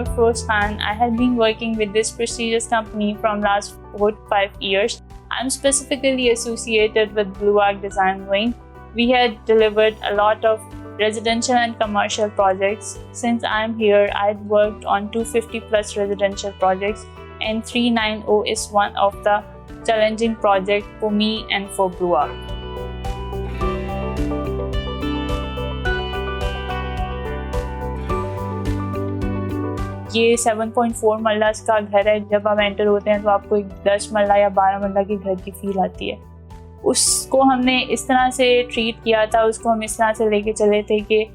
I'm Afroz Khan. I have been working with this prestigious company from last 4 to 5 years. I'm specifically associated with Blue Arc Design Wing. We had delivered a lot of residential and commercial projects. Since I'm here, I've worked on 250 plus residential projects, and 390 is one of the challenging projects for me and for Blue Arc. ये 7.4 मरला का घर है। जब आप enter होते हैं तो आपको एक 10 मरला या 12 मरला के घर की फील आती है। उसको हमने इस तरह से ट्रीट किया था, उसको हम इस तरह से लेके चले थे कि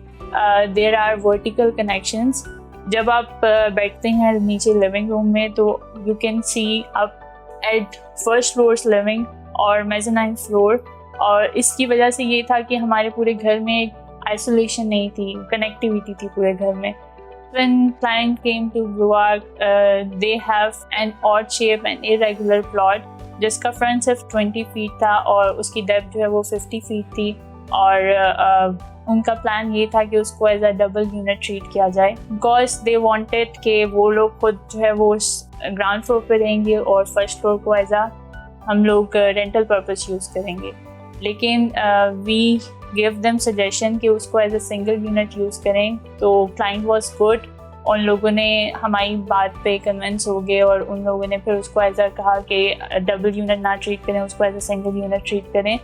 देयर आर वर्टिकल कनेक्शंस। जब आप बैठते हैं नीचे लिविंग रूम में तो you can see up at first floor living और मेज़नाइन फ्लोर, और इसकी वजह से ये था कि हमारे पूरे घर में एक आइसोलेशन नहीं थी, कनेक्टिविटी थी पूरे घर में। When client came to Blue Arc, they have an odd shape and irregular plot जिसका फ्रंट सिर्फ 20 फीट था और उसकी डेप्थ जो है वो 50 फीट थी, और उनका प्लान ये था कि उसको as a double unit treat किया जाए, बिकॉज दे वांटेड कि वो लोग खुद जो है वो ग्राउंड फ्लोर पे रहेंगे और फर्स्ट फ्लोर को एज अ हम लोग रेंटल पर्पस यूज़ करेंगे। लेकिन वी गिव देम सजेशन कि उसको as a single unit use करें, तो क्लाइंट वाज गुड। उन लोगों ने हमारी बात पे कन्विंस हो गए और उन लोगों ने फिर उसको एज अ कहा कि डबल यूनिट ना ट्रीट करें, उसको as a single unit treat करें।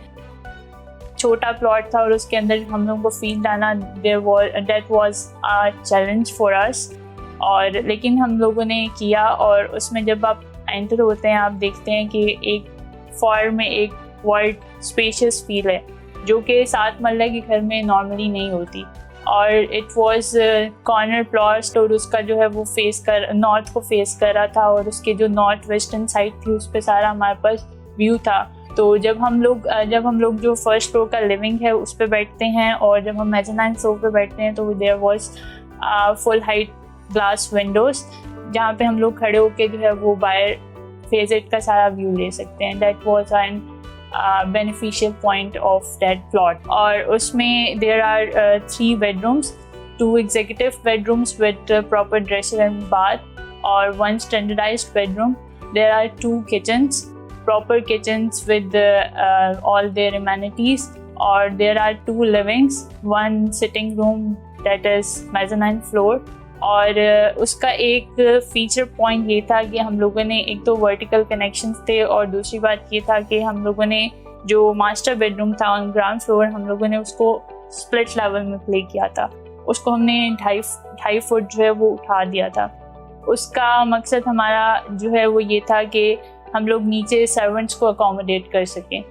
छोटा प्लॉट था और उसके अंदर हम लोगों को फील डालना that was a challenge for us, और लेकिन हम लोगों ने किया। और उसमें जब आप एंटर होते हैं आप देखते हैं कि एक फॉर्म में एक वाइड स्पेशियस फील है जो कि 7 मरले के घर में नॉर्मली नहीं होती, और इट वाज कॉर्नर प्लॉट, और उसका जो है वो नॉर्थ को फेस कर रहा था, और उसके जो नॉर्थ वेस्टर्न साइड थी उस पर सारा हमारे पास व्यू था। तो जब हम लोग जो फर्स्ट फ्लोर का लिविंग है उस पर बैठते हैं और जब हम मेज़नाइन फ्लोर पे बैठते हैं तो there was full height glass windows जहाँ पे हम लोग खड़े होकर जो है वो बाहर फेजेट का सारा व्यू ले सकते हैं। That was an beneficial point of that plot। और उसमें there are 3 bedrooms, 2 executive bedrooms with proper dresser and bath, और 1 standardized bedroom. There are 2 kitchens, proper kitchens with all their amenities, or there are 2 livings, 1 sitting room that is mezzanine floor। और उसका एक feature point ये था कि हम लोगों ने एक तो वर्टिकल कनेक्शंस थे, और दूसरी बात ये था कि हम लोगों ने जो मास्टर बेडरूम था ऑन ग्राउंड फ्लोर हम लोगों ने उसको स्प्लिट लेवल में प्ले किया था। उसको हमने 2.5 फुट जो है वो उठा दिया था। उसका मकसद हमारा जो है वो ये था कि हम लोग नीचे सर्वेंट्स को अकोमोडेट कर सकें।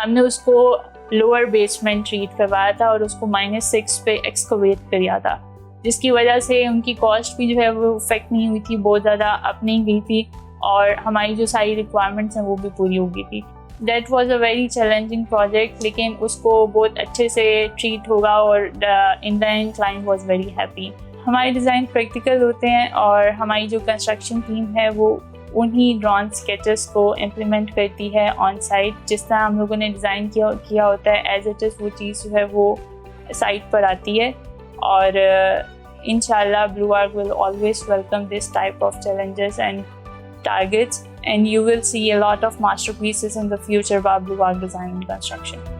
हमने उसको लोअर बेसमेंट ट्रीट करवाया था और उसको -6 पे एक्सकवेट किया था, जिसकी वजह से उनकी कॉस्ट भी जो है वो इफेक्ट नहीं हुई थी, बहुत ज़्यादा अप नहीं गई थी, और हमारी जो सारी रिक्वायरमेंट्स हैं वो भी पूरी हो गई थी। That was a very challenging project, लेकिन उसको बहुत अच्छे से ट्रीट होगा और in the end client was very happy. हमारे डिज़ाइन प्रैक्टिकल होते हैं और हमारी जो कंस्ट्रक्शन टीम है वो उन्हीं ड्रॉन स्केचेस को इम्प्लीमेंट करती है ऑन साइट। जिस तरह हम लोगों ने डिज़ाइन किया होता है एज इट इज़ वो चीज़ जो है वो साइट पर आती है, और Inshallah, Blue Arc will always welcome this type of challenges and targets, and you will see a lot of masterpieces in the future about Blue Arc Design and Construction.